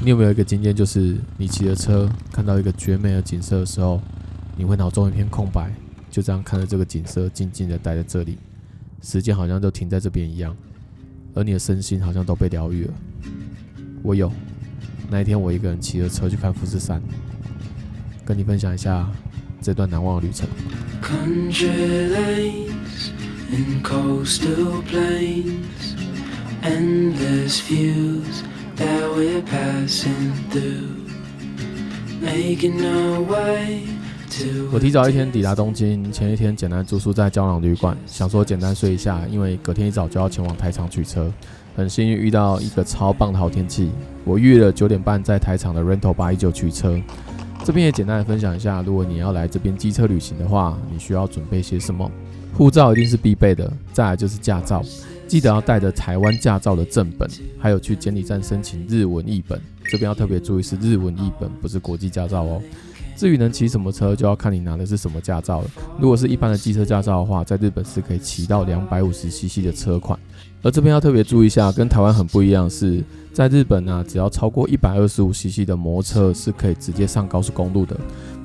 你有没有一个经验，就是你骑着车看到一个绝美的景色的时候，你会脑中一片空白，就这样看着这个景色，静静的待在这里，时间好像都停在这边一样，而你的身心好像都被疗愈了。我有，那一天我一个人骑着车去看富士山，跟你分享一下这段难忘的旅程。Country lanes and coastal plains, endless views that we're passing through, making our way to. 我提早一天抵达东京，前一天简单住宿在胶囊旅馆，想说简单睡一下，因为隔天一早就要前往台场取车。很幸运遇到一个超棒的好天气，我预约了9点半在台场的 Rental 819取车。这边也简单的分享一下，如果你要来这边机车旅行的话，你需要准备些什么？护照一定是必备的，再来就是驾照，记得要带着台湾驾照的正本，还有去监理站申请日文译本。这边要特别注意是日文译本，不是国际驾照哦。至于能骑什么车，就要看你拿的是什么驾照了。如果是一般的机车驾照的话，在日本是可以骑到250cc 的车款。而这边要特别注意一下，跟台湾很不一样的是，在日本啊，只要超过125cc 的摩托车是可以直接上高速公路的。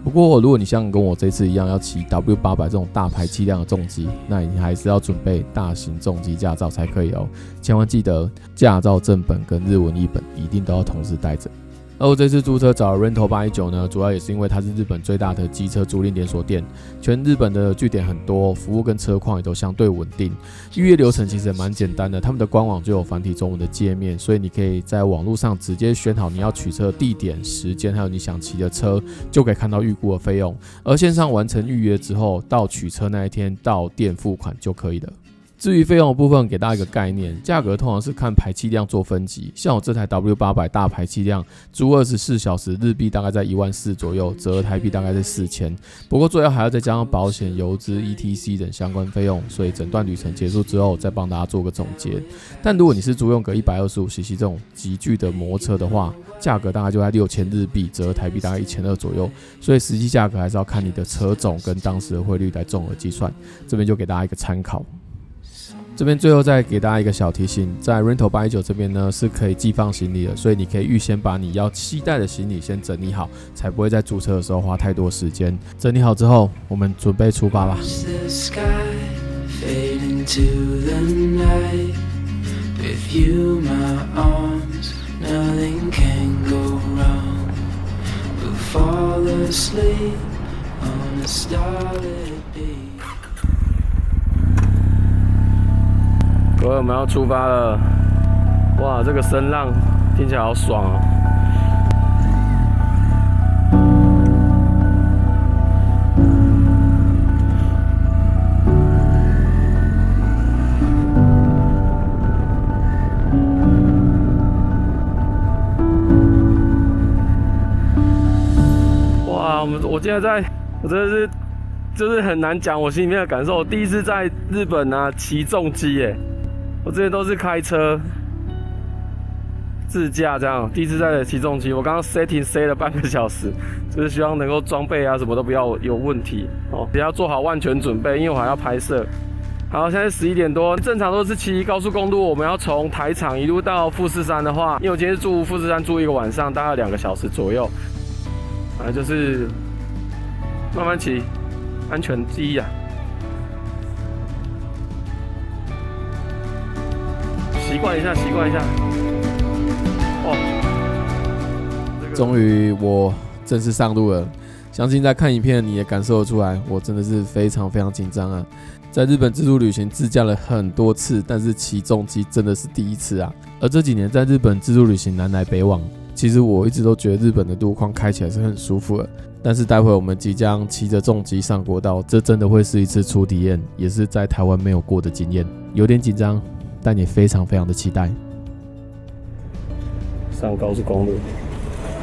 不过，如果你像跟我这次一样要骑 W800 这种大排气量的重机，那你还是要准备大型重机驾照才可以哦。千万记得驾照正本跟日文译本一定都要同时带着。而我这次租车找 Rental 819呢，主要也是因为它是日本最大的机车租赁连锁店，全日本的据点很多，服务跟车况也都相对稳定。预约流程其实也蛮简单的，他们的官网就有繁体中文的界面，所以你可以在网络上直接选好你要取车的地点、时间，还有你想骑的车，就可以看到预估的费用。而线上完成预约之后，到取车那一天到店付款就可以了。至于费用的部分，给大家一个概念，价格通常是看排气量做分级。像我这台 W800 大排气量，租24小时日币大概在14000左右，折合台币大概在4000。不过最后还要再加上保险、油资、ETC 等相关费用，所以整段旅程结束之后再帮大家做个总结。但如果你是租用个 125cc 这种极巨的摩托车的话，价格大概就在6000日币，折合台币大概1200左右。所以实际价格还是要看你的车种跟当时的汇率来综合计算。这边就给大家一个参考。这边最后再给大家一个小提醒，在 Rental 819这边呢是可以寄放行李的，所以你可以预先把你要携带的行李先整理好，才不会在租车的时候花太多时间。整理好之后，我们准备出发吧。各位，我们要出发了！哇，这个声浪听起来好爽哦！哇，我现在我真的是就是很难讲我心里面的感受。我第一次在日本啊骑重机耶！我之前都是开车自驾这样，第一次在骑重机，我刚刚 setting 了半个小时，就是希望能够装备啊什么都不要有问题哦，也要做好万全准备，因为我还要拍摄。好，现在11点多，正常都是骑高速公路，我们要从台场一路到富士山的话，因为我今天是住富士山住一个晚上，大概2个小时左右，反正就是慢慢骑，安全第一啊。习惯一下。终于我正式上路了，相信在看影片你也感受得出来，我真的是非常非常紧张啊！在日本自助旅行自驾了很多次，但是骑重机真的是第一次啊！而这几年在日本自助旅行南来北往，其实我一直都觉得日本的路况开起来是很舒服的。但是待会我们即将骑着重机上国道，这真的会是一次初体验，也是在台湾没有过的经验，有点紧张。但也非常非常的期待。上高速公路，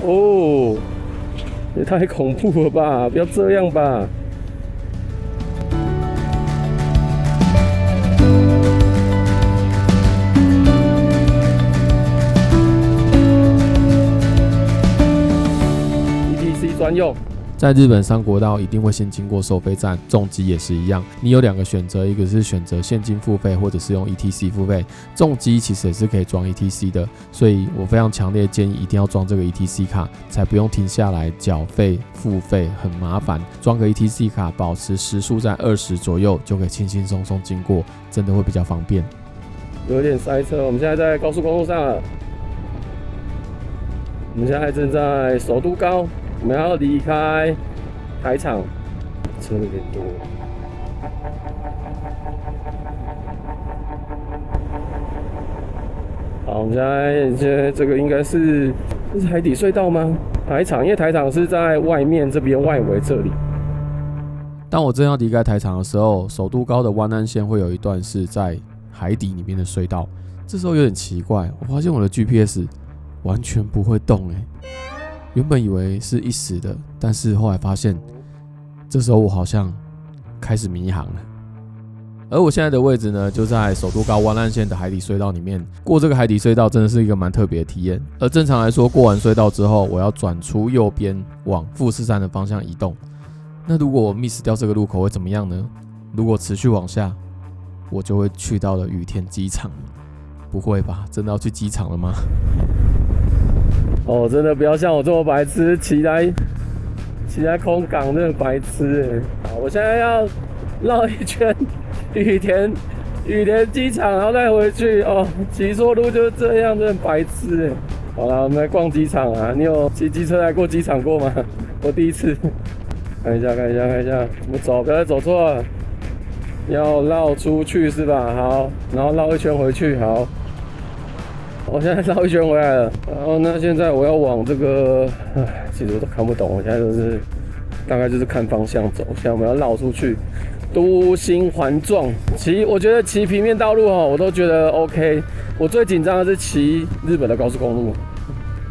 哦，也太恐怖了吧！不要这样吧。ETC 专用，在日本三国道一定会先经过收费站，重机也是一样。你有2个选择，一个是选择现金付费，或者是用 ETC 付费。重机其实也是可以装 ETC 的，所以我非常强烈建议一定要装这个 ETC 卡，才不用停下来缴费付费，很麻烦。装个 ETC 卡，保持时速在20左右，就可以轻轻松松经过，真的会比较方便。有点塞车，我们现在在高速公路上了。我们现在正在首都高，我们要离开台场，车有点多。好，我们现在这个应该是这是海底隧道吗？台场，因为台场是在外面这边外围这里。当我正要离开台场的时候，首都高的湾岸线会有一段是在海底里面的隧道，这时候有点奇怪，我发现我的 GPS 完全不会动原本以为是一时的，但是后来发现，这时候我好像开始迷航了。而我现在的位置呢，就在首都高湾岸线的海底隧道里面。过这个海底隧道真的是一个蛮特别的体验。而正常来说，过完隧道之后，我要转出右边往富士山的方向移动。那如果我 miss 掉这个路口会怎么样呢？如果持续往下，我就会去到了羽田机场。不会吧？真的要去机场了吗？真的不要像我这么白痴，骑来空港，真的白痴好，我现在要绕一圈羽田机场，然后再回去骑错路就是这样，真的白痴好啦，我们来逛机场啊！你有骑机车来过机场过吗？我第一次。看一下，怎么走？不要再走错了。要绕出去是吧？好，然后绕一圈回去。好，我现在绕一圈回来了。然后呢，现在我要往这个，其实我都看不懂。我现在都是大概就是看方向走。现在我们要绕出去，都心环状。我觉得骑平面道路我都觉得 OK。我最紧张的是骑日本的高速公路，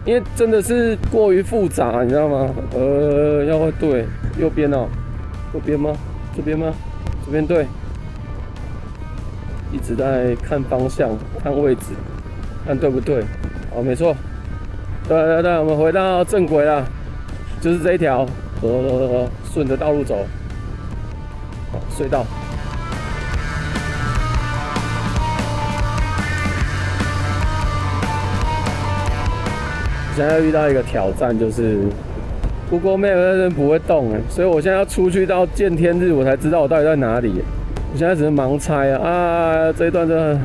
因为真的是过于复杂，你知道吗？要会对，右边右边吗？这边吗？这边对。一直在看方向、看位置、看对不对。好，没错。对，我们回到正轨了，就是这一条，走，顺着道路走。好，隧道。现在遇到一个挑战，就是 Google Map 那边不会动所以我现在要出去到见天日，我才知道我到底在哪里。我现在只能盲猜这一段真的，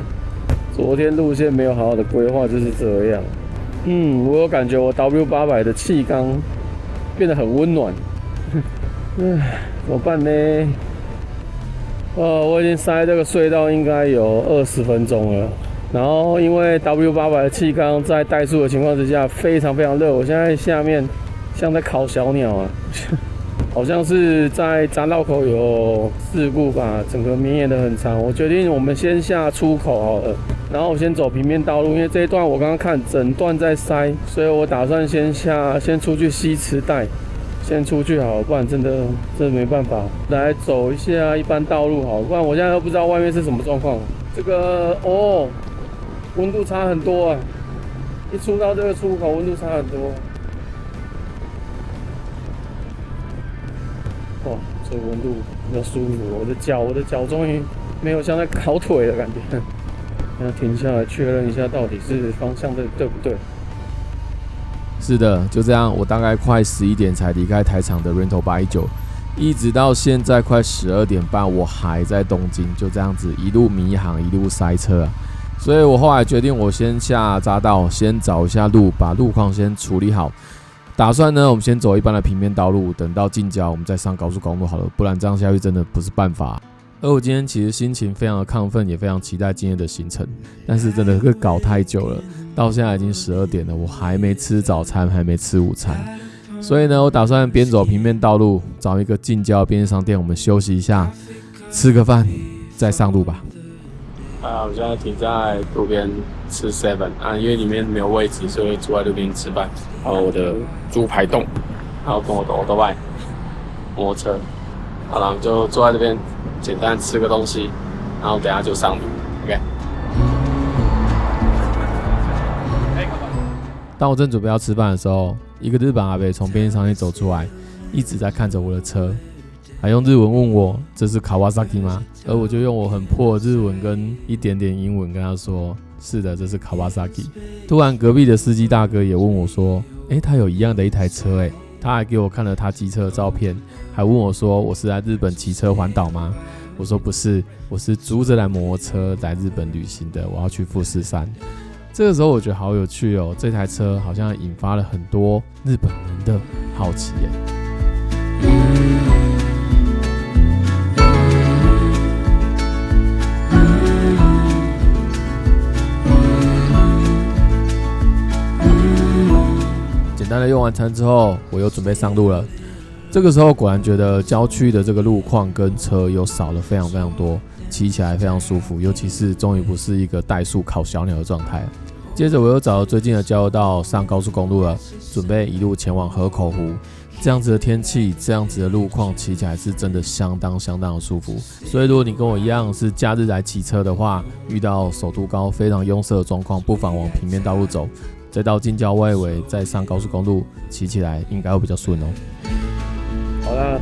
昨天路线没有好好的规划，就是这样。我有感觉我 W800 的气缸变得很温暖。怎么办呢？我已经塞这个隧道应该有20分钟了。然后因为 W800 的气缸在怠速的情况之下非常非常热，我现在下面像在烤小鸟好像是在匝道口有事故吧，整个绵延的很长。我决定我们先下出口好了，然后我先走平面道路，因为这一段我刚刚看整段在塞，所以我打算先出去西池带，先出去好了，不然真的没办法。来走一下一般道路好了，不然我现在都不知道外面是什么状况。这个温度差很多一出到这个出口温度差很多。这个温度比较舒服，我的脚终于没有像在烤腿的感觉。要停下来确认一下，到底是方向对不对？是的，就这样，我大概快11点才离开台场的 Rental 819，一直到现在快12点半，我还在东京，就这样子一路迷航，一路塞车所以我后来决定，我先下匝道，先找一下路，把路况先处理好。打算呢，我们先走一般的平面道路，等到近郊我们再上高速公路好了，不然这样下去真的不是办法。而我今天其实心情非常的亢奋，也非常期待今天的行程，但是真的是搞太久了，到现在已经12点了，我还没吃早餐，还没吃午餐，所以呢，我打算边走平面道路，找一个近郊便利商店，我们休息一下，吃个饭，再上路吧。我现在停在路边吃 7因为里面没有位置，所以坐在路边吃饭。还有我的猪排冻，还有跟我的Autobike摩托车。好了，就坐在这边简单吃个东西，然后等一下就上路。OK。当我正准备要吃饭的时候，一个日本阿伯从便利商店走出来，一直在看着我的车，还用日文问我这是 Kawasaki 吗？而我就用我很破的日文跟一点点英文跟他说，是的，这是 Kawasaki。突然隔壁的司机大哥也问我说，他有一样的一台车他还给我看了他机车的照片，还问我说我是来日本骑车环岛吗？我说不是，我是租这台摩托车来日本旅行的，我要去富士山。这个时候我觉得好有趣哦，这台车好像引发了很多日本人的好奇简单的用完餐之后，我又准备上路了。这个时候果然觉得郊区的这个路况跟车又少了非常非常多，骑起来非常舒服，尤其是终于不是一个怠速烤小鸟的状态。接着我又找了最近的交流道上高速公路了，准备一路前往河口湖。这样子的天气，这样子的路况，骑起来是真的相当的舒服。所以如果你跟我一样是假日来骑车的话，遇到首都高非常拥塞的状况，不妨往平面道路走，再到近郊外围，再上高速公路，骑起来应该会比较顺哦。好了，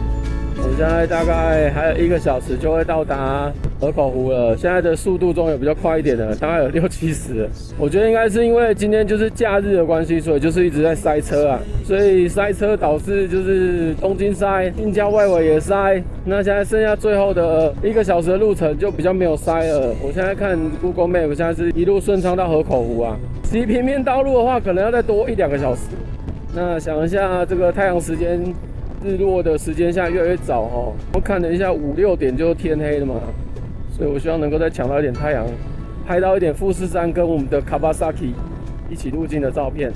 我们现在大概还有1个小时就会到达河口湖了。现在的速度终于比较快一点了，大概有60-70了。我觉得应该是因为今天就是假日的关系，所以就是一直在塞车啊，所以塞车导致就是东京塞，近郊外围也塞。那现在剩下最后的1个小时的路程就比较没有塞了。我现在看 Google Map， 现在是一路顺畅到河口湖啊。骑平面道路的话，可能要再多1-2个小时。那想一下这个太阳时间。日落的时间现在越来越早哦，我看了一下5-6点就天黑了嘛，所以我希望能够再抢到一点太阳，拍到一点富士山跟我们的 Kawasaki 一起入镜的照片。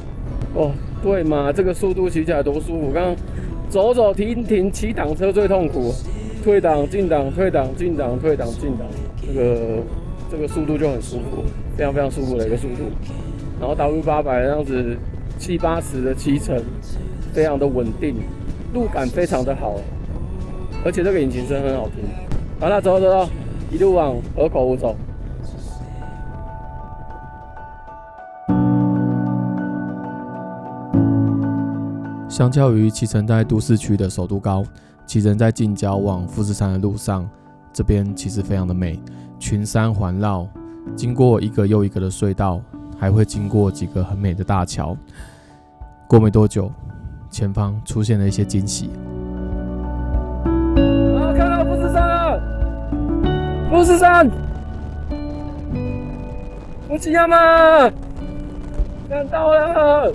哦，对嘛，这个速度骑起来多舒服！刚刚走走停停，骑挡车最痛苦，退档进档，退档进档，退档进档，这个速度就很舒服，非常非常舒服的一个速度。然后 W800 这样子70-80的骑乘，非常的稳定。路感非常的好，而且这个引擎声很好听。好了，走，一路往河口湖走。相较于骑乘在都市区的首都高，骑乘在近郊往富士山的路上，这边其实非常的美，群山环绕，经过一个又一个的隧道，还会经过几个很美的大桥。过没多久，前方出现了一些惊喜。看到富士山了！富士山，富士山嘛，看到了！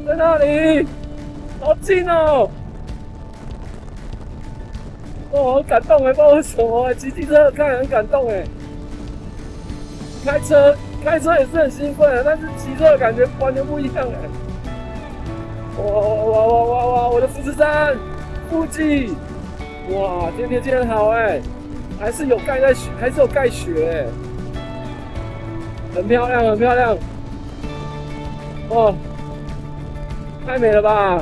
在那里，好近哦！哦，好感动哎，不知道为什么骑机车看很感动哎。开车也是很兴奋的，但是骑车的感觉完全不一样哎。哇！我的富士山，富士，哇，今天天气很好哎，还是有盖雪哎，很漂亮。哦，太美了吧，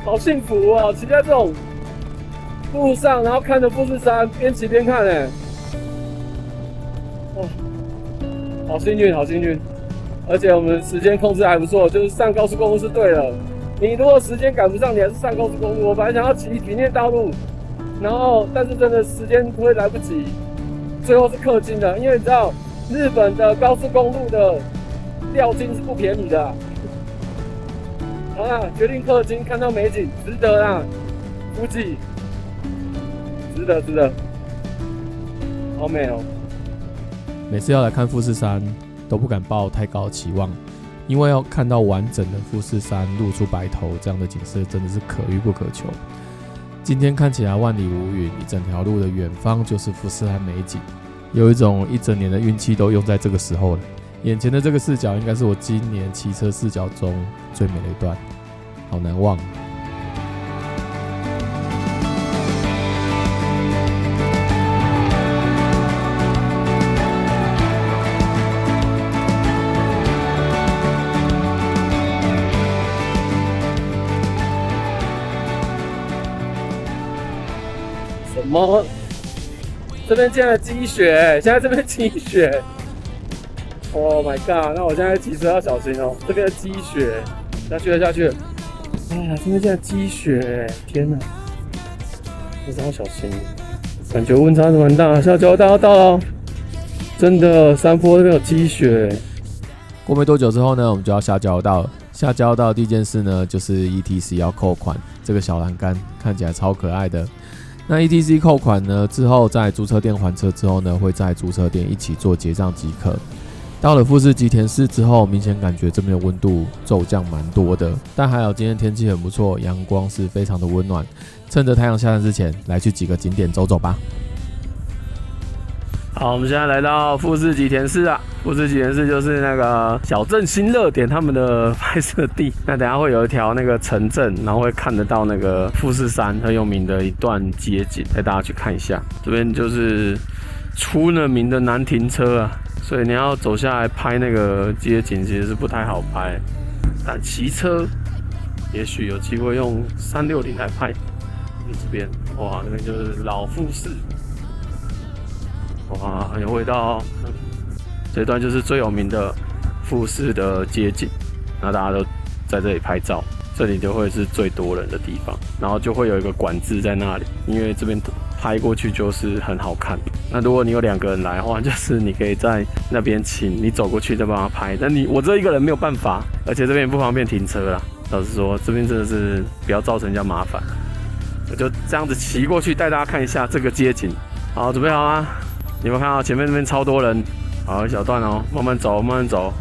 好幸福哦！骑在这种路上，然后看着富士山，边骑边看哎，哇，好幸运！而且我们时间控制还不错，就是上高速公路是对的。你如果时间赶不上，你还是上高速公路。我本来想要骑平面道路，但是真的时间会来不及，最后是氪金的，因为你知道日本的高速公路的料金是不便宜的啊。好啦，决定氪金，看到美景，值得啦，估计值得，好美哦！每次要来看富士山，都不敢抱太高的期望。因为要看到完整的富士山露出白头，这样的景色真的是可遇不可求。今天看起来万里无云，一整条路的远方就是富士山美景，有一种一整年的运气都用在这个时候了。眼前的这个视角应该是我今年骑车视角中最美的一段，好难忘。什么？这边竟然积雪，现在这边积雪。Oh my god！ 那我现在骑车要小心哦，这边的积雪，下去了。啊，这边现在积雪，天哪！这要小心，感觉温差是蛮大。下交道到了，真的山坡这边有积雪。过没多久之后呢，我们就要下交道了。下交道第一件事呢，就是 ETC 要扣款，这个小栏杆看起来超可爱的。那 ETC 扣款呢之后，在租车店还车之后呢，会在租车店一起做结账即可。到了富士吉田市之后，明显感觉这边的温度骤降蛮多的，但还好今天天气很不错，阳光是非常的温暖。趁着太阳下山之前，来去几个景点走走吧。好，我们现在来到富士吉田市啊。富士吉田市就是那个小镇新热点他们的拍摄地。那等一下会有一条那个城镇，然后会看得到那个富士山很有名的一段街景，带大家去看一下。这边就是出了名的难停车啊，所以你要走下来拍那个街景其实是不太好拍。但骑车也许有机会用360来拍。这边哇，这边就是老富士。哇，很有味道哦！这段就是最有名的富士的街景，那大家都在这里拍照，这里就会是最多人的地方，然后就会有一个管制在那里，因为这边拍过去就是很好看。那如果你有2个人来的话，就是你可以在那边请你走过去再帮他拍，但我这一个人没有办法，而且这边也不方便停车啦。老实说，这边真的是不要造成人家麻烦，我就这样子骑过去带大家看一下这个街景。好，准备好吗？你们看到前面那边超多人，好，一小段哦，慢慢走，慢慢走。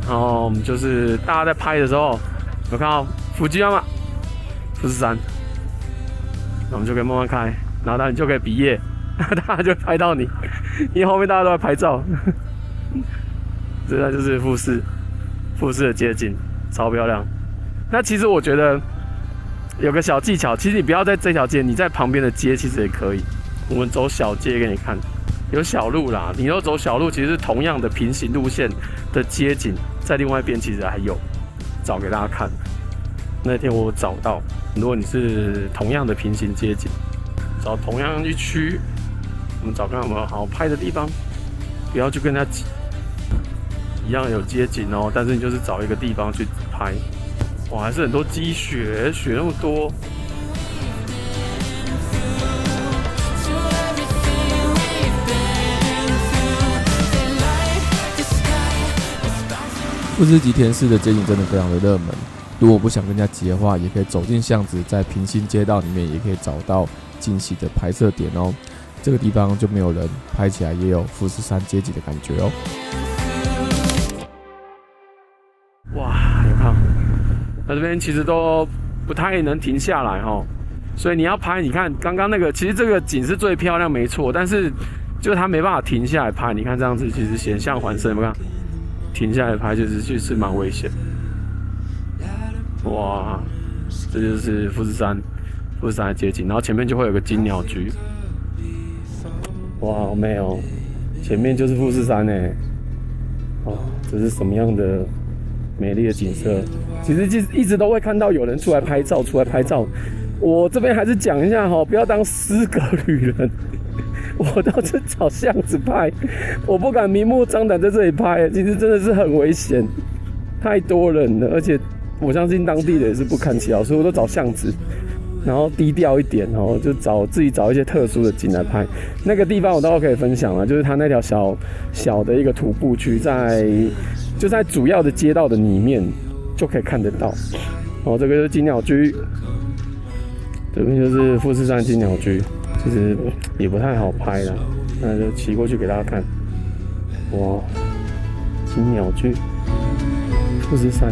然后我们就是大家在拍的时候，有看到富士山嘛，富士山，那我们就可以慢慢开，然后你就可以比耶，大家就会拍到你，因为后面大家都在拍照。这就是富士的街景，超漂亮。那其实我觉得有个小技巧，其实你不要在这条街，你在旁边的街其实也可以。我们走小街给你看，有小路啦。你要走小路，其实是同样的平行路线的街景，在另外一边其实还有，找给大家看。那天我找到，如果你是同样的平行街景，找同样一区，我们找看有没有好拍的地方，不要去跟人家挤，一样有街景哦，但是你就是找一个地方去拍。哇，还是很多积雪，雪那么多。富士吉田市的街景真的非常的热门，如果不想跟人家挤的话，也可以走进巷子，在平行街道里面也可以找到惊喜的拍摄点哦。这个地方就没有人，拍起来也有富士山街景的感觉哦。哇，有看，那这边其实都不太能停下来哦，所以你要拍，你看刚刚那个，其实这个景是最漂亮没错，但是就是它没办法停下来拍。你看这样子其实险象环生，有没有看？停下来拍就是蛮危险。哇，这就是富士山的街景，然后前面就会有个金鸟居。哇，好美哦！前面就是富士山哎，哦，这是什么样的美丽的景色？其实一直都会看到有人出来拍照。我这边还是讲一下哈，不要当失格旅人。我都是找巷子拍，我不敢明目张胆在这里拍，其实真的是很危险，太多人了，而且我相信当地的也是不堪其扰，所以我都找巷子，然后低调一点哦，就自己找一些特殊的景来拍。那个地方我倒可以分享了，就是它那条小的一个徒步区，就在主要的街道的里面就可以看得到。哦，这个就是金鸟居，这边就是富士山金鸟居。其实也不太好拍啦，那就骑过去给大家看。哇，金鸟居，富士山。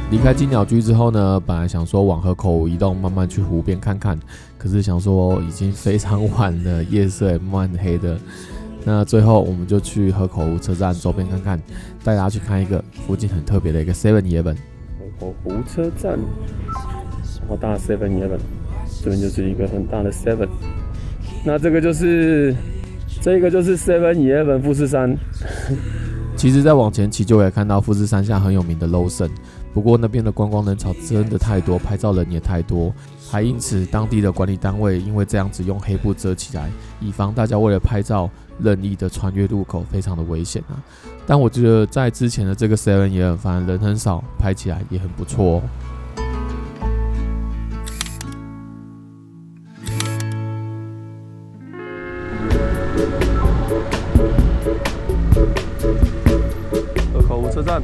离开金鸟居之后呢，本来想说往河口湖移动，慢慢去湖边看看，可是想说已经非常晚了，夜色也慢慢黑的。那最后我们就去河口湖车站周边看看，带大家去看一个附近很特别的一个 7-Eleven。河口湖车站，好大的 7-Eleven， 这边就是一个很大的 7。那这个就是 7-Eleven 富士山。其实再往前骑就可以看到富士山下很有名的 Lawson， 不过那边的观光人潮真的太多，拍照人也太多，还因此当地的管理单位因为这样子用黑布遮起来，以防大家为了拍照任意的穿越路口，非常的危险啊。但我觉得在之前的这个 Seven 也很烦，人很少，拍起来也很不错哦。河口湖车站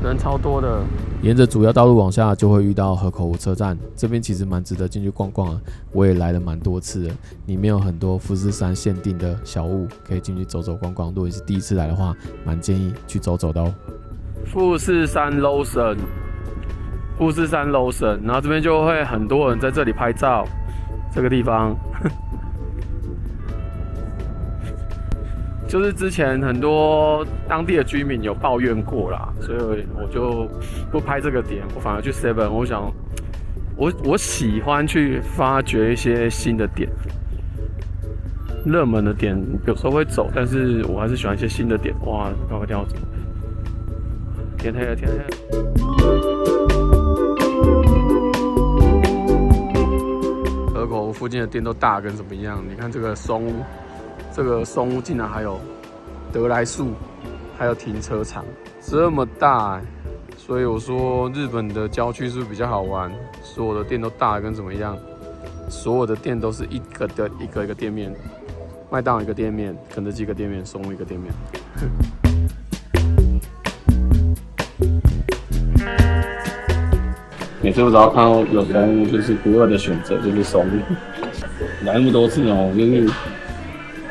人超多的，沿着主要道路往下就会遇到河口湖车站，这边其实蛮值得进去逛逛啊，我也来了蛮多次了，里面有很多富士山限定的小物，可以进去走走逛逛。如果你是第一次来的话，蛮建议去走走的哦。富士山 Lawson， 富士山 Lawson， 然后这边就会很多人在这里拍照，这个地方。就是之前很多当地的居民有抱怨过啦，所以我就不拍这个点，我反而去 Seven。我想，我喜欢去发掘一些新的点，热门的点有时候会走，但是我还是喜欢一些新的点。哇，赶快跳走！天黑了，天黑了。河口湖附近的店都大跟什么一样？你看这个松屋。这个松屋竟然还有得来速，还有停车场，这么大所以我说日本的郊区是不是比较好玩？所有的店都大跟怎么样？所有的店都是一个店面，麦当劳一个店面，肯德基一个店面，松屋一个店面。每次我只要看到有松屋，就是不二的选择，就是松屋。来那么多次哦，就是。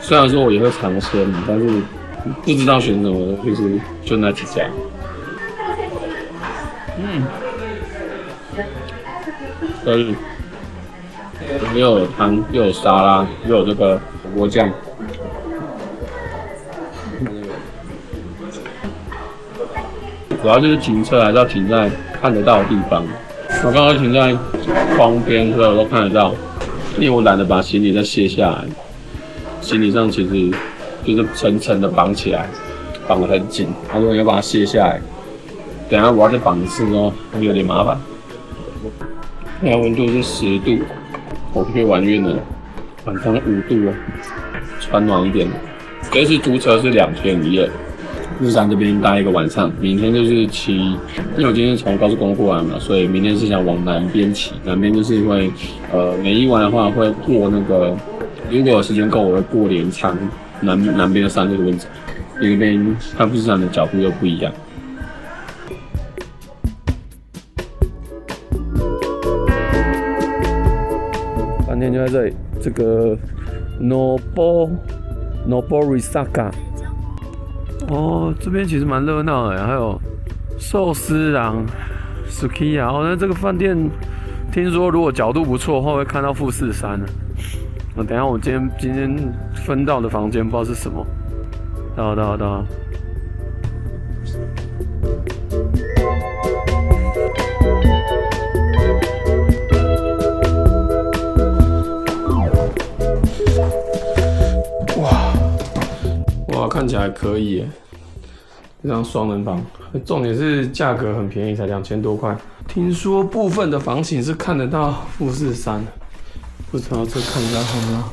虽然说我也会尝鲜，但是不知道选什么，就那几家。可以，又有汤，又有沙拉，又有这个火锅酱。主要就是停车还是要停在看得到的地方。我刚刚停在窗边，所以我都看得到，因为我懒得把行李再卸下来。行李上其实就是层层的绑起来，绑得很紧。然后如果要把它卸下来，等一下我要再绑一次哦，会有点麻烦。现在温度是10度，我可以玩晕了。晚上5度了，穿暖一点。这次租车是2天1夜，富士山这边待一个晚上，明天就是骑。因为我今天从高速公路过来嘛，所以明天是想往南边骑。南边就是会每一晚的话会过那个。如果时间够，我会过镰仓南边的山这个位置，那边看富士山的角度又不一样。饭店就在这里，这个 Noborisaka。哦，这边其实蛮热闹的，还有寿司郎 Sukiya。哦，那这个饭店听说如果角度不错的话，会看到富士山呢。等一下，我今天分到的房间不知道是什么。到。哇，看起来可以耶，这张双人房，重点是价格很便宜，才2000多块。听说部分的房型是看得到富士山。不知道这看得到吗？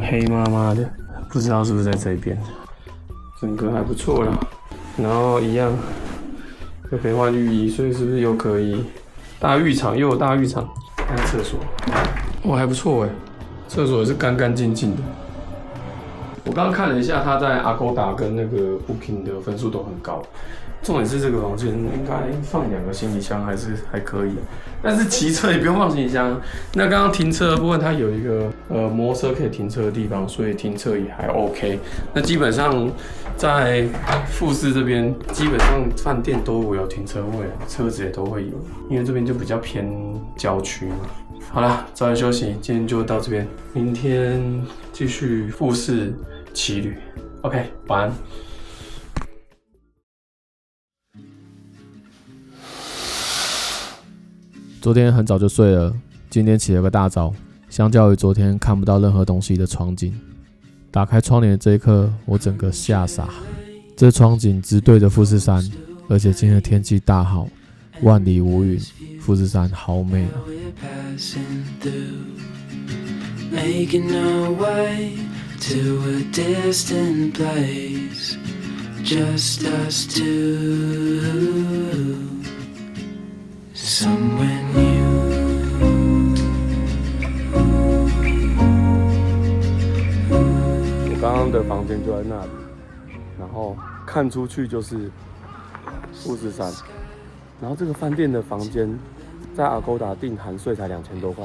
黑麻麻的，不知道是不是在这边。整个还不错啦，然后一样就可以换浴衣，所以是不是又可以大浴场？又有大浴场，看厕所，哇，还不错哎，厕所也是干干净净的。我刚刚看了一下，它在 Agoda 跟那个 Booking 的分数都很高。重点是这个房间应该放2个行李箱还可以，但是骑车也不用放行李箱。那刚刚停车的部分，它有一个摩托车可以停车的地方，所以停车也还 OK。那基本上在富士这边，基本上饭店都有停车位，车子也都会有，因为这边就比较偏郊区嘛。好了，早点休息，今天就到这边，明天继续富士骑旅。OK， 晚安。昨天很早就睡了，今天起了个大早。相较于昨天看不到任何东西的场景，打开窗帘的这一刻，我整个吓傻。这窗景直对着富士山，而且今天的天气大好，万里无云，富士山好美啊！ Making our way to a distant place, just us two, somewhere new. 我刚刚的房间就在那里，然后看出去就是富士山，然后这个饭店的房间在 Agoda 订含税才2000多块，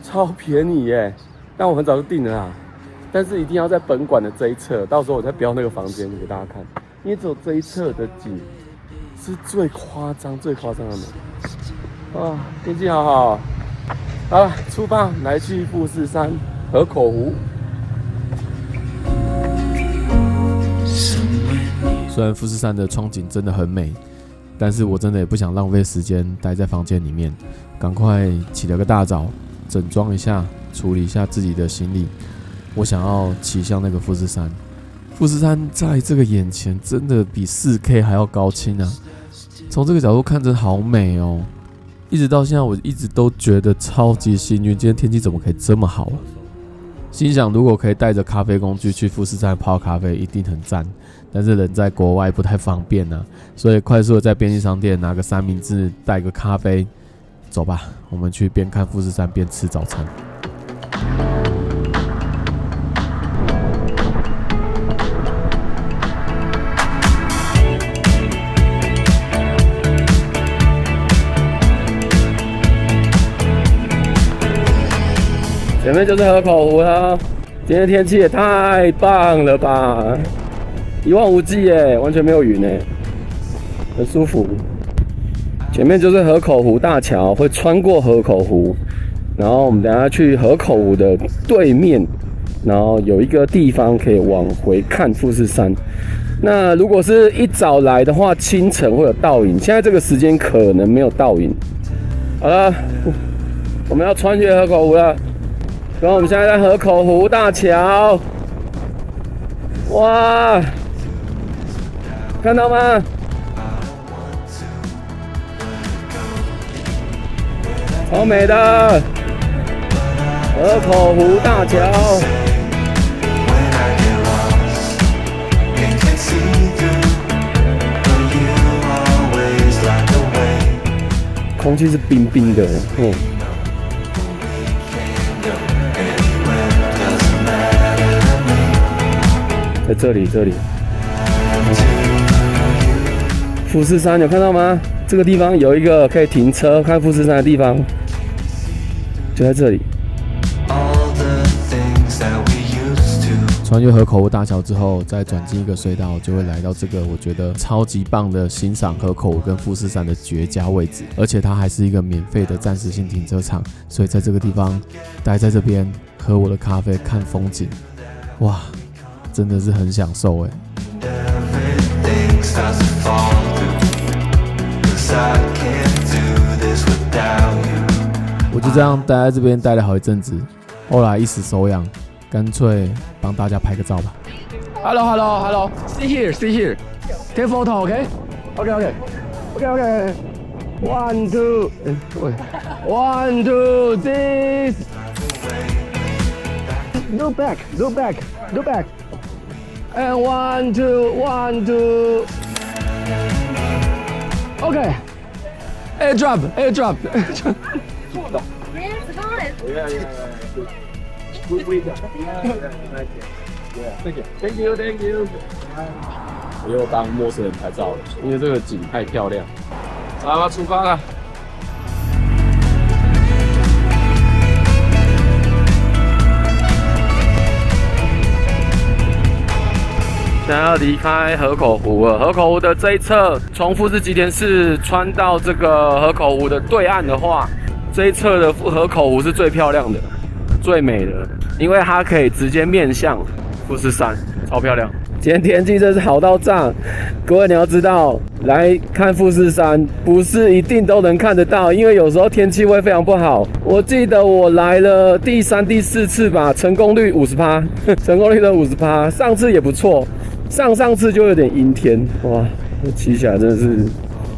超便宜耶！但我很早就订了啦，但是一定要在本馆的这一侧，到时候我再标那个房间给大家看，因为只有这一侧的景是最夸张的美。啊，天气好好，好了，出发来去富士山河口湖。虽然富士山的窗景真的很美，但是我真的也不想浪费时间待在房间里面，赶快起了个大早，整装一下，处理一下自己的行李。我想要骑向那个富士山。富士山在这个眼前真的比 4K 还要高清啊！从这个角度看真的好美哦。一直到现在我一直都觉得超级幸运，今天天气怎么可以这么好啊？心想如果可以带着咖啡工具去富士山泡咖啡一定很赞，但是人在国外不太方便啊，所以快速的在便利商店拿个三明治带个咖啡，走吧，我们去边看富士山边吃早餐。前面就是河口湖啦，今天天气也太棒了吧，一望无际耶，完全没有云耶，很舒服。前面就是河口湖大桥，会穿过河口湖，然后我们等一下去河口湖的对面，然后有一个地方可以往回看富士山。那如果是一早来的话，清晨会有倒影，现在这个时间可能没有倒影。好了，我们要穿越河口湖了。然后我们现在在河口湖大桥，哇，看到吗？超美的河口湖大桥。空气是冰冰的，在这里，富士山有看到吗？这个地方有一个可以停车看富士山的地方，就在这里。穿越河口湖大桥之后，再转进一个隧道，就会来到这个我觉得超级棒的欣赏河口湖跟富士山的绝佳位置，而且它还是一个免费的暂时性停车场，所以在这个地方待在这边喝我的咖啡看风景，哇，真的是很享受哎。我就这样待在这边待了好一阵子，后来一时手痒，干脆帮大家拍个照吧。Hello. Stay here. Take photo, okay? Okay. 1, 2, 1, 2, this. Look back. And 1, 2. Okay. Airdrop. Thank you. 我又帮陌生人拍照了，因为这个景太漂亮。好，出发了。现在要离开河口湖了。河口湖的这一侧，从富士吉田市穿到这个河口湖的对岸的话，这一侧的河口湖是最漂亮的、最美的，因为它可以直接面向富士山，超漂亮。今天天气真是好到炸，各位你要知道，来看富士山，不是一定都能看得到，因为有时候天气会非常不好。我记得我来了第3、第4次吧，成功率50%，成功率的50%。上次也不错，上次就有点阴天，哇，骑起来真的是，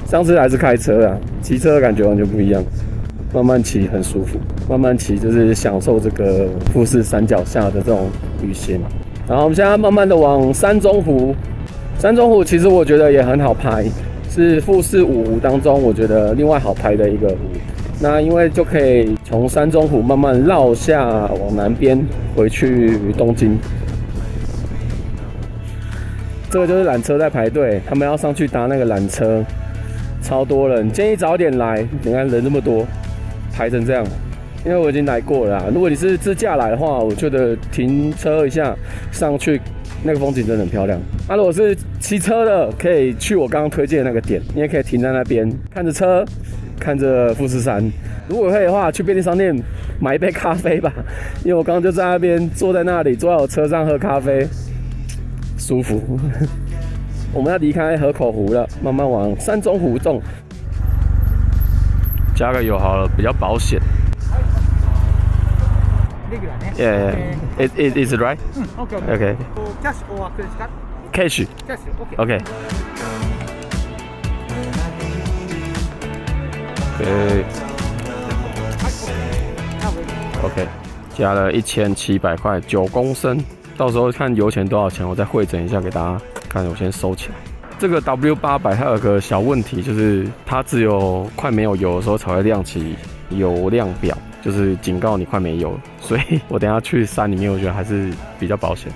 上次还是开车啊，骑车的感觉完全不一样。慢慢骑很舒服，慢慢骑就是享受这个富士山脚下的这种旅行。然后我们现在慢慢的往山中湖，山中湖其实我觉得也很好拍，是富士5湖当中我觉得另外好拍的一个湖。那因为就可以从山中湖慢慢绕下往南边回去东京。这个就是缆车在排队，他们要上去搭那个缆车，超多人，建议早点来。你看人这么多，排成这样。因为我已经来过了啦，如果你是自驾来的话，我觉得停车一下上去，那个风景真的很漂亮。那如果是骑车的，可以去我刚刚推荐的那个点，你也可以停在那边，看着车，看着富士山。如果可以的话，去便利商店买一杯咖啡吧，因为我刚刚就在那边坐在那里，坐在我车上喝咖啡，舒服。我们要离开河口湖了，慢慢往山中湖种。加个油好了，比较保险。Yeah, is it right? Okay. Cash or credit card? Cash. Cash, Okay. okay. OK. 加了1700块，9公升。到时候看油钱多少钱，我再汇整一下给大家看。我先收起来。这个 W800它有个小问题，就是它只有快没有油的时候才会亮起油量表。就是警告你快没油，所以我等一下去山里面，我觉得还是比较保险。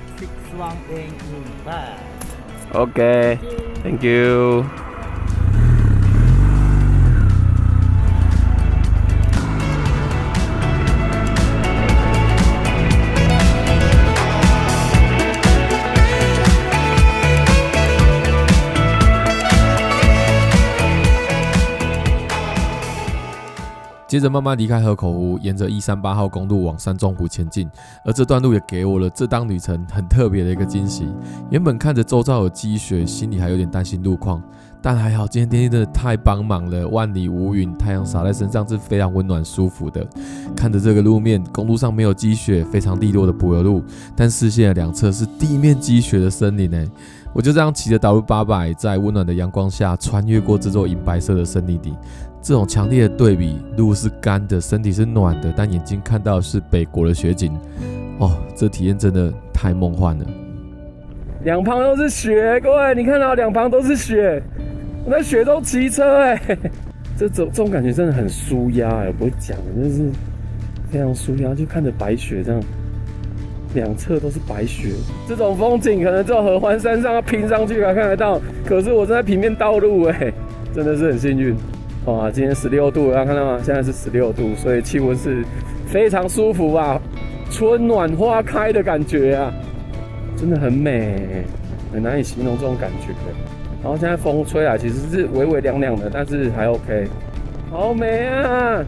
OK, thank you. 接着慢慢离开河口湖，沿着138号公路往山中湖前进。而这段路也给我了这趟旅程很特别的一个惊喜。原本看着周遭有积雪，心里还有点担心路况，但还好今天天气真的太帮忙了，万里无云，太阳洒在身上是非常温暖舒服的。看着这个路面，公路上没有积雪，非常利落的柏油路，但视线的两侧是地面积雪的森林。我就这样骑着W800，在温暖的阳光下穿越过这座银白色的森林里。这种强烈的对比，路是干的，身体是暖的，但眼睛看到的是北国的雪景。哦，这体验真的太梦幻了。两旁都是雪，各位，你看到两旁都是雪，我在雪中骑车，这种感觉真的很舒压，我不会讲，就是非常舒压，就看着白雪这样。两侧都是白雪，这种风景可能只有合欢山上要拼上去才看得到。可是我正在平面道路，真的是很幸运。哇，今天16度，大家看到吗？现在是16度，所以气温是非常舒服啊，春暖花开的感觉啊，真的很美，很难以形容这种感觉。然后现在风吹来，其实是微微凉凉的，但是还 OK， 好美啊！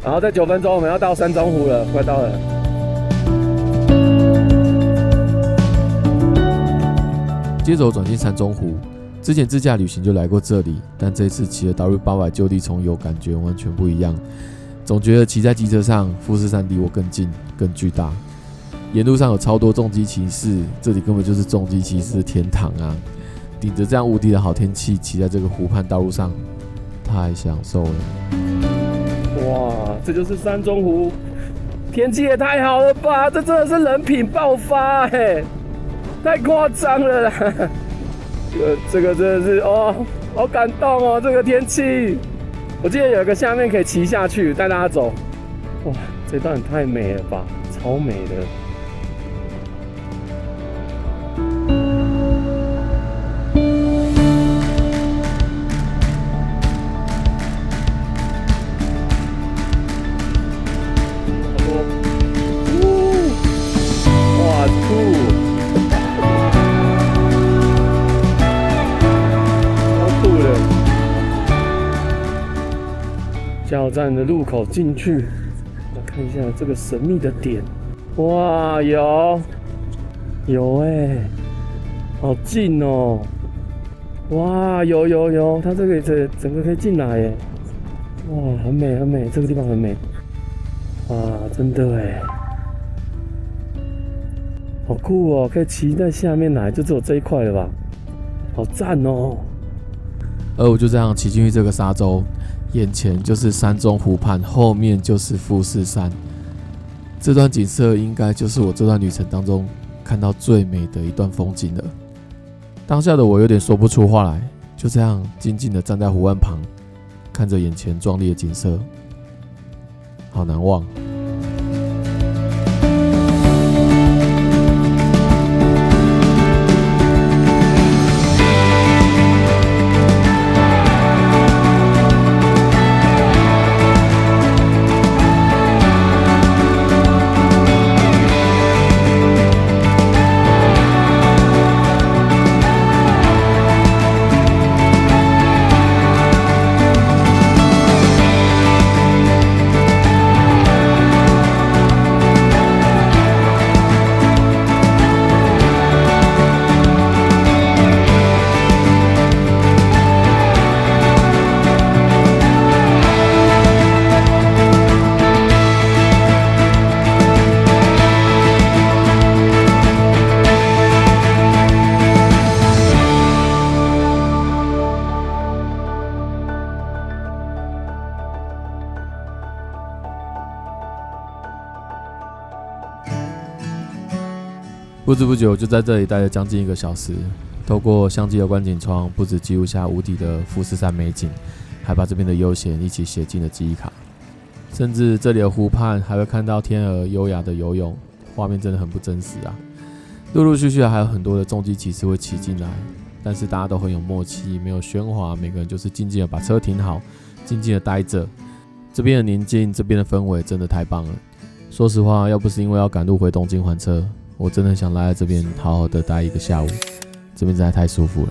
然后在9分钟我们要到山中湖了，快到了。接着我转进山中湖，之前自驾旅行就来过这里，但这次骑了 W800就地重游，感觉完全不一样。总觉得骑在机车上，富士山离我更近、更巨大。沿路上有超多重机骑士，这里根本就是重机骑士的天堂啊！顶着这样无敌的好天气，骑在这个湖畔道路上，太享受了。哇，这就是山中湖，天气也太好了吧！这真的是人品爆发，太夸张了啦！这个真的是哦，好感动哦！这个天气，我记得有一个下面可以骑下去，带大家走。哇，这段也太美了吧，超美的。哇，酷！加油站的入口进去，来看一下这个神秘的点。哇，有好近哦！哇，有，它这个整个可以进来耶！哇，很美，这个地方很美。哇，真的哎，好酷哦！可以骑在下面来，就只有这一块了吧？好赞哦！而我就这样骑进去这个沙洲，眼前就是山中湖畔，后面就是富士山。这段景色应该就是我这段旅程当中看到最美的一段风景了。当下的我有点说不出话来，就这样静静地站在湖岸旁，看着眼前壮丽的景色，好难忘。不知不觉我就在这里待了将近1个小时，透过相机的观景窗，不只记录下无敌的富士山美景，还把这边的悠闲一起写进了记忆卡。甚至这里的湖畔还会看到天鹅优雅的游泳，画面真的很不真实啊。陆陆续续还有很多的重机骑士会骑进来，但是大家都很有默契，没有喧哗，每个人就是静静的把车停好，静静的待着。这边的宁静，这边的氛围真的太棒了。说实话，要不是因为要赶路回东京还车，我真的很想来这边好好的待1个下午，这边实在太舒服了。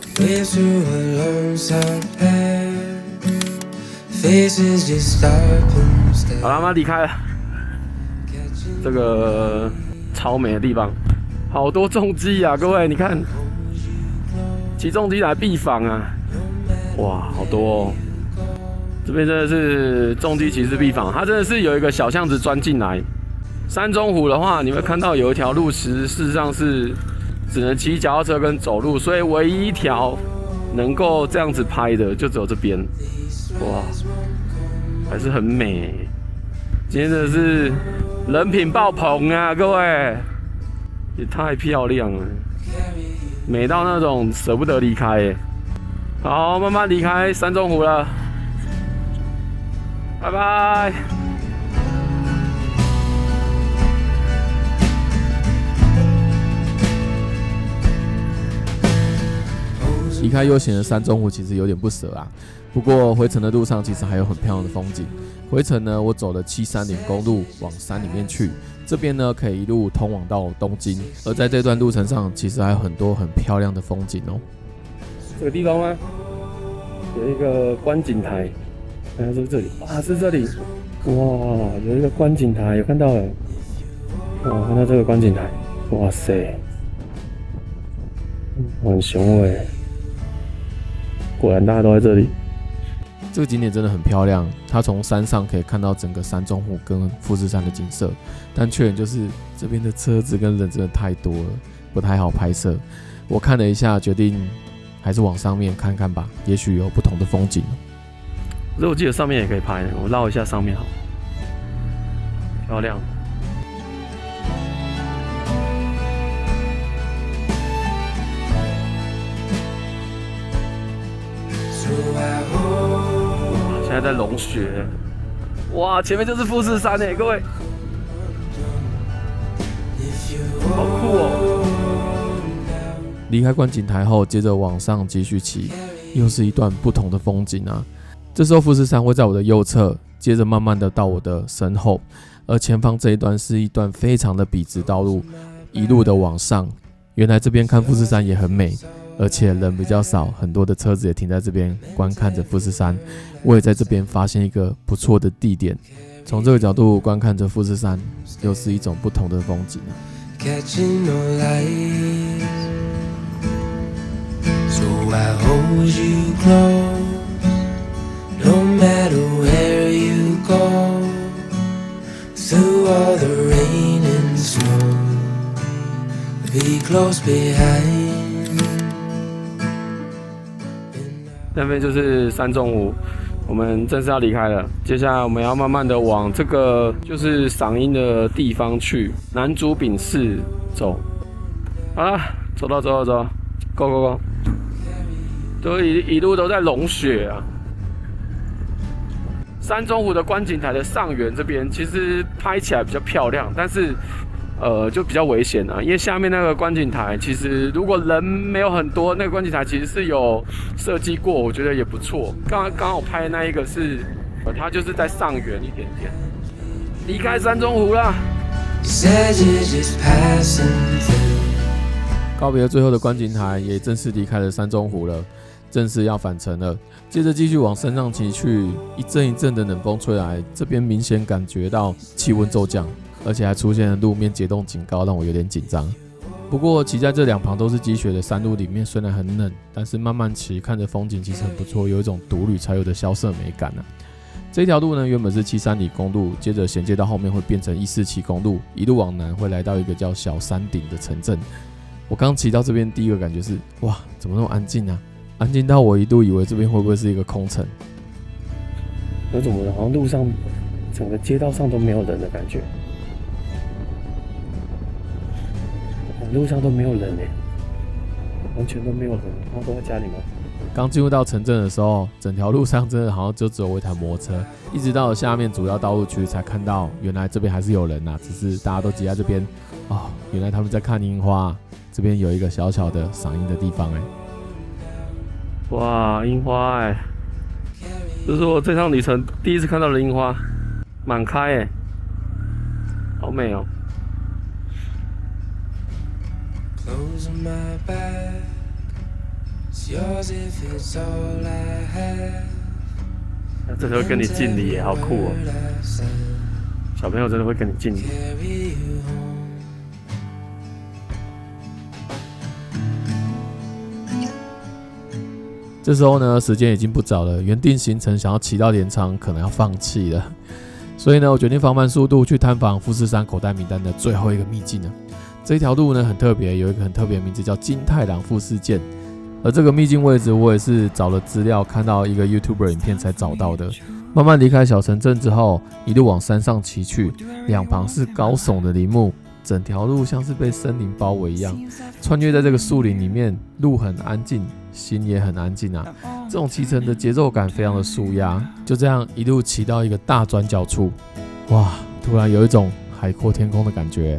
好了，妈离开了。这个超美的地方，好多重机啊，各位，你看，骑重机来避访啊，哇，好多哦。这边真的是重机骑士避访，它真的是有一个小巷子钻进来。山中湖的话，你会看到有一条路，事实上是只能骑脚踏车跟走路，所以唯一一条能够这样子拍的，就只有这边。哇，还是很美。今天真的是人品爆棚啊，各位，也太漂亮了，美到那种舍不得离开耶。好，慢慢离开山中湖了，拜拜。离开悠闲的山中湖其实有点不舍啊，不过回程的路上其实还有很漂亮的风景。回程呢，我走了730公路往山里面去，这边呢可以一路通往到东京，而在这段路程上其实还有很多很漂亮的风景哦。这个地方吗？有一个观景台，是不是这里？啊，是这里。哇，有一个观景台，有看到了。哇，看到这个观景台，哇塞，很雄伟。果然大家都在这里。这个景点真的很漂亮，它从山上可以看到整个山中湖跟富士山的景色，但缺点就是这边的车子跟人真的太多了，不太好拍摄。我看了一下，决定还是往上面看看吧，也许有不同的风景。可是我记得上面也可以拍，我绕一下上面好，漂亮。现在在融雪，哇，前面就是富士山欸，各位，好酷哦！离开观景台后，接着往上继续骑，又是一段不同的风景啊。这时候富士山会在我的右侧，接着慢慢的到我的身后，而前方这一段是一段非常的笔直道路，一路的往上。原来这边看富士山也很美，而且人比较少，很多的车子也停在这边观看着富士山。我也在这边发现一个不错的地点，从这个角度观看着富士山，又是一种不同的风景。Catching no light, so I hold you close, no matter where you go, through all the rain and snow, be close behind. 那边就是山中湖，我们正式要离开了。接下来我们要慢慢的往这个就是赏樱的地方去，南竹饼市走。好了，走，go go go， 都一路都在融雪啊。山中湖的观景台的上缘这边，其实拍起来比较漂亮，但是就比较危险啊，因为下面那个观景台，其实如果人没有很多，那个观景台其实是有设计过，我觉得也不错。刚好拍的那一个是，它就是在上缘一点点，离开山中湖啦。告别了最后的观景台，也正式离开了山中湖了，正式要返程了。接着继续往山上骑去，一阵一阵的冷风吹来，这边明显感觉到气温骤降。而且还出现了路面结冻警告，让我有点紧张。不过骑在这两旁都是积雪的山路里面，虽然很冷，但是慢慢骑，看着风景其实很不错，有一种独旅才有的萧瑟美感啊。这条路呢，原本是730里公路，接着衔接到后面会变成147公路，一路往南会来到一个叫小山顶的城镇。我刚骑到这边，第一个感觉是，哇，怎么那么安静啊？安静到我一度以为这边会不会是一个空城？有种好像路上整个街道上都没有人的感觉。路上都没有人耶，完全都没有人，他都在家里吗？刚进入到城镇的时候，整条路上真的好像就只有我一台摩托车，一直到下面主要道路区才看到，原来这边还是有人啊，只是大家都挤在这边。哦，原来他们在看樱花，这边有一个小小的赏樱的地方哎。哇，樱花哎，这是我这趟旅程第一次看到的樱花，满开哎，好美哦。Closing my back, it's yours if it's all I have. 这时候跟你敬礼耶，好酷哦！小朋友真的会跟你敬礼。这时候呢，时间已经不早了，原定行程想要骑到镰仓，可能要放弃了。所以呢，我决定放慢速度去探访富士山口袋名单的最后一个秘境了。这条路呢很特别，有一个很特别的名字叫金太郎富士见。而这个秘境位置，我也是找了资料，看到一个 YouTuber 影片才找到的。慢慢离开小城镇之后，一路往山上骑去，两旁是高耸的林木，整条路像是被森林包围一样。穿越在这个树林里面，路很安静，心也很安静啊。这种骑乘的节奏感非常的舒压，就这样一路骑到一个大转角处，哇，突然有一种海阔天空的感觉。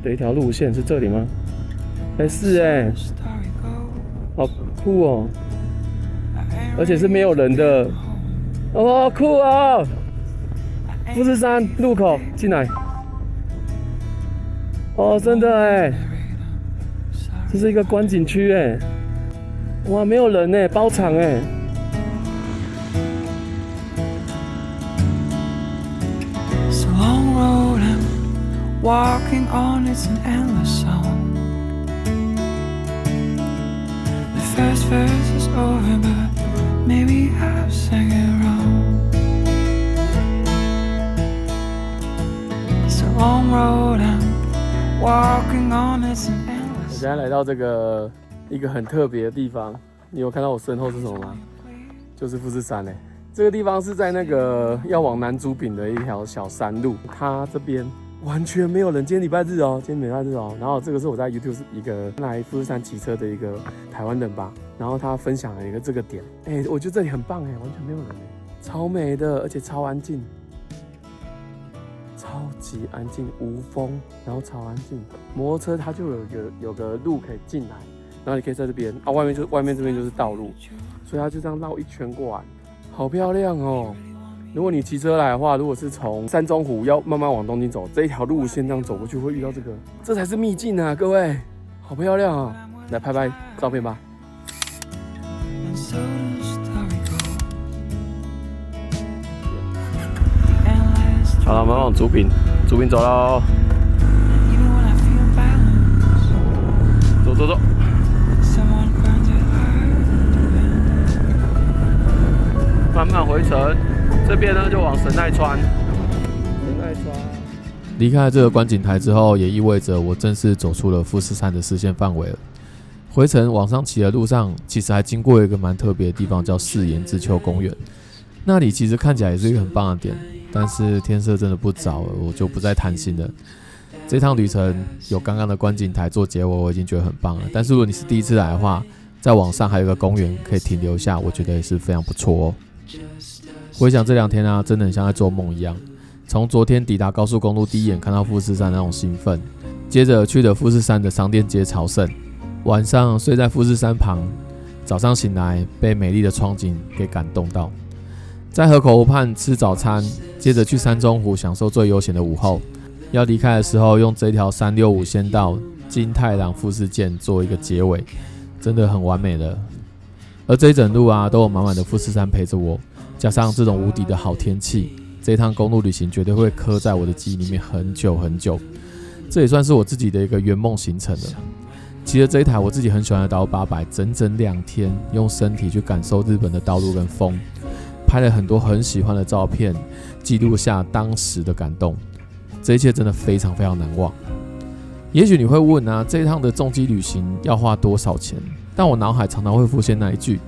的一条路线是这里吗？是哎，好酷哦！而且是没有人的，哦，酷哦！富士山路口进来，哦，真的哎，这是一个观景区哎，哇，没有人哎，包场哎。Walking on, it's an endless song. The first verse is over, but maybe I've sang it wrong. It's a long road I'm walking on, it's an endless. 我现在来到这个一个很特别的地方，你有看到我身后是什么吗？就是富士山哎。这个地方是在那个要往南竹饼的一条小山路，它这边完全没有人。今天礼拜日哦，然后这个是我在 YouTube 一个来富士山骑车的一个台湾人吧，然后他分享了一个这个点，我觉得这里很棒完全没有人超美的，而且超安静，超级安静，无风，然后超安静。摩托车它就有个路可以进来，然后你可以在这边啊，外面这边就是道路，所以它就这样绕一圈过来，好漂亮哦。如果你骑车来的话，如果是从山中湖要慢慢往东京走，这一条路线这样走过去会遇到这才是秘境啊，各位，好漂亮啊！来拍拍照片吧。好了，我们往竹饼走喽，走。慢慢回程。这边呢就往神奈川。离开这个观景台之后，也意味着我正式走出了富士山的视线范围了。回程往上骑的路上，其实还经过一个蛮特别的地方，叫四岩之丘公园。那里其实看起来也是一个很棒的点，但是天色真的不早了，我就不再贪心了。这趟旅程有刚刚的观景台做结尾，我已经觉得很棒了。但是如果你是第一次来的话，在往上还有一个公园可以停留一下，我觉得也是非常不错哦。回想这2天啊，真的很像在做梦一样。从昨天抵达高速公路第一眼看到富士山那种兴奋，接着去了富士山的商店街朝圣，晚上睡在富士山旁，早上醒来被美丽的窗景给感动到，在河口湖畔吃早餐，接着去山中湖享受最悠闲的午后。要离开的时候，用这条365县道金太郎富士见做一个结尾，真的很完美了。而这一整路啊，都有满满的富士山陪着我，加上这种无敌的好天气，这一趟公路旅行绝对会刻在我的记忆里面很久很久。这也算是我自己的一个圆梦行程了。骑了这一台我自己很喜欢的达800，整整2天，用身体去感受日本的道路跟风，拍了很多很喜欢的照片，记录下当时的感动。这一切真的非常非常难忘。也许你会问啊，这一趟的重机旅行要花多少钱？但我脑海常常会浮现那一句：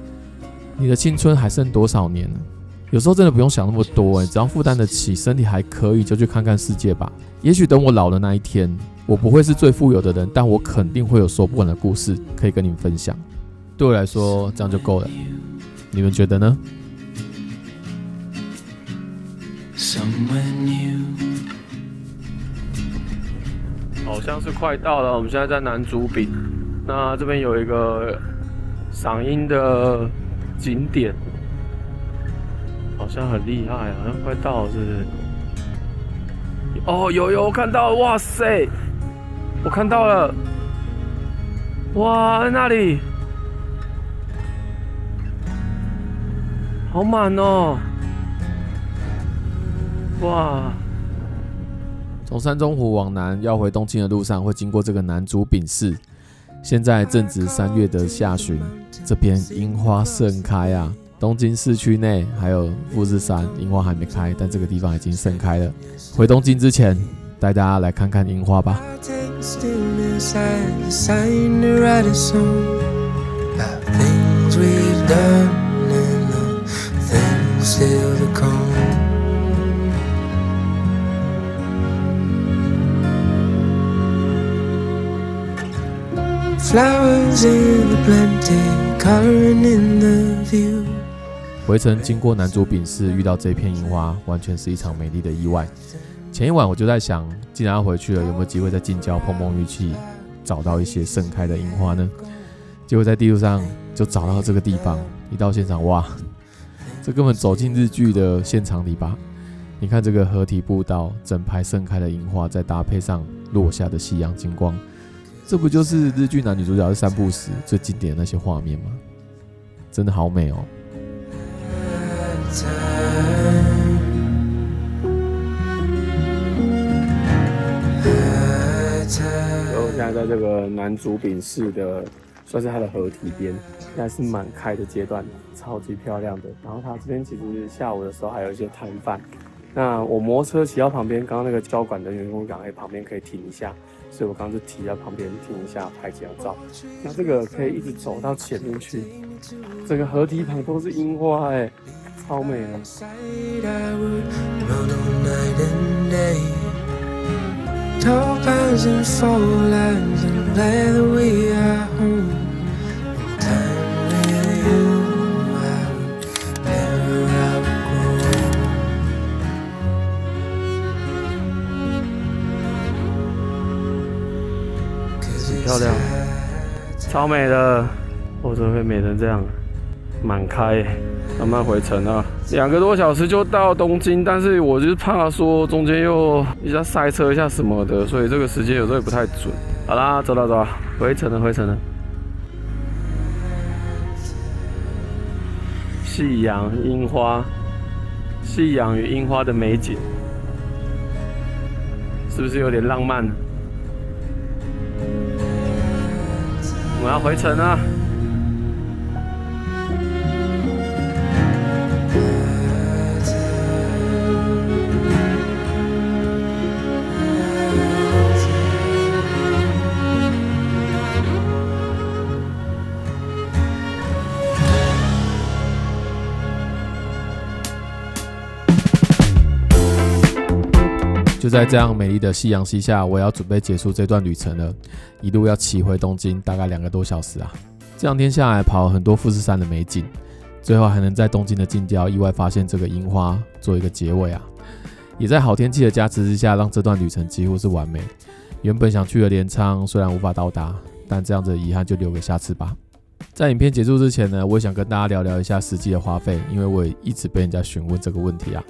你的青春还剩多少年呢？有时候真的不用想那么多，只要负担得起，身体还可以，就去看看世界吧。也许等我老的那一天，我不会是最富有的人，但我肯定会有说不完的故事可以跟你们分享。对我来说，这样就够了。你们觉得呢？好像是快到了，我们现在在南竹饼。那这边有一个赏樱的景点，好像很厉害，好像快到了，是不是？哦，有，我看到了，哇塞，我看到了，哇，在那里，好满哦，哇！从山中湖往南要回东京的路上，会经过这个南竹饼市。现在正值3月的下旬，这边樱花盛开啊！东京市区内还有富士山，樱花还没开，但这个地方已经盛开了。回东京之前，带大家来看看樱花吧。回程经过南竹饼市，遇到这片樱花，完全是一场美丽的意外。前一晚我就在想，既然要回去了，有没有机会在近郊碰碰运气，找到一些盛开的樱花呢？结果在地图上就找到这个地方，一到现场，哇，这根本走进日剧的现场里吧？你看这个合体步道，整排盛开的樱花，再搭配上落下的夕阳金光，这不就是日剧男女主角在散步时最经典的那些画面吗？真的好美哦！我现在在这个南竹饼市的，算是它的合体边，现在是满开的阶段，超级漂亮的。然后它这边其实下午的时候还有一些摊贩。那我摩托车骑到旁边，刚刚那个交管人员跟我讲，旁边可以停一下，所以我刚刚就骑在旁边停一下拍几张照。那这个可以一直走到前面去，整个河堤旁都是樱花，超美的。漂亮，超美的，我怎么会美成这样？满开，慢慢回程啊，2个多小时就到东京，但是我就是怕说中间又一下塞车一下什么的，所以这个时间有时候也不太准。好啦，走了，回程了。夕阳、樱花，夕阳与樱花的美景，是不是有点浪漫？我们要回程了。就在这样美丽的夕阳西下，我也要准备结束这段旅程了，一路要骑回东京，大概2个多小时啊。这2天下来跑了很多富士山的美景，最后还能在东京的近郊意外发现这个樱花，做一个结尾啊。也在好天气的加持之下，让这段旅程几乎是完美。原本想去的镰仓虽然无法到达，但这样子的遗憾就留给下次吧。在影片结束之前呢，我也想跟大家聊聊一下实际的花费，因为我也一直被人家询问这个问题啊。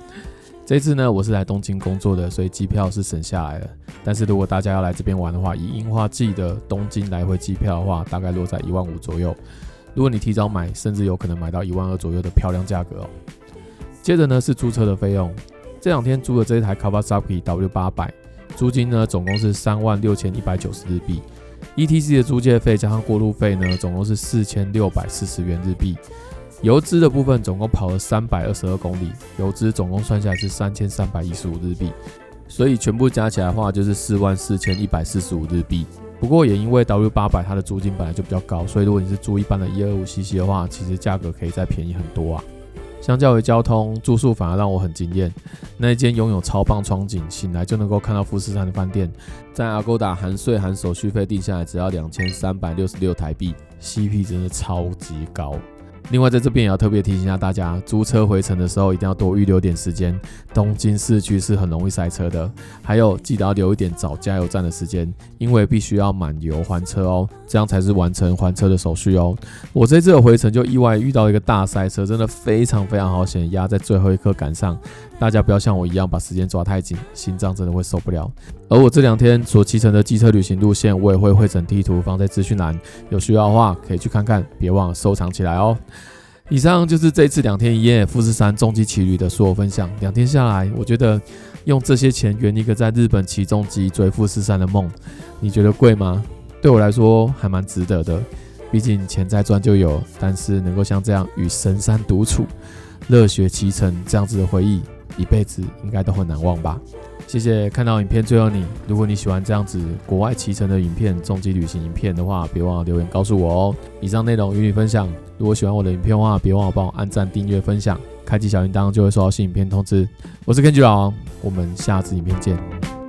这次呢，我是来东京工作的，所以机票是省下来了。但是如果大家要来这边玩的话，以樱花季的东京来回机票的话，大概落在1万5左右。如果你提早买，甚至有可能买到1万2左右的漂亮价格哦。接着呢是租车的费用，这2天租的这一台 Kawasaki W800， 租金呢总共是36190日币。ETC 的租借费加上过路费呢，总共是4640元日币。油资的部分总共跑了322公里，油资总共算下来是3315日币，所以全部加起来的话就是44145日币。不过也因为 W800 它的租金本来就比较高，所以如果你是租一般的 125cc 的话，其实价格可以再便宜很多啊。相较于交通，住宿反而让我很惊艳。那一间拥有超棒窗景，醒来就能够看到富士山的饭店，在 Agoda 含税含手续费定下来只要2366台币 ，CP 真的超级高。另外在这边也要特别提醒一下大家，租车回程的时候一定要多预留点时间，东京市区是很容易塞车的。还有记得要留一点找加油站的时间，因为必须要满油还车哦，这样才是完成还车的手续哦。我这次的回程就意外遇到一个大塞车，真的非常好险，压在最后一刻赶上。大家不要像我一样把时间抓太紧，心脏真的会受不了。而我这2天所骑乘的机车旅行路线，我也会汇整地图放在资讯栏，有需要的话可以去看看，别忘了收藏起来哦。以上就是这次2天1夜富士山重机骑旅的所有分享。2天下来，我觉得用这些钱圆一个在日本骑重机追富士山的梦，你觉得贵吗？对我来说还蛮值得的，毕竟钱再赚就有，但是能够像这样与神山独处，热血骑乘这样子的回忆，一辈子应该都很难忘吧。谢谢看到影片最后你，如果你喜欢这样子国外骑乘的影片、重机旅行影片的话，别忘了留言告诉我哦。以上内容与你分享，如果喜欢我的影片的话，别忘了帮我按赞、订阅、分享，开启小铃铛就会收到新影片通知。我是 Kenji 老王，我们下次影片见。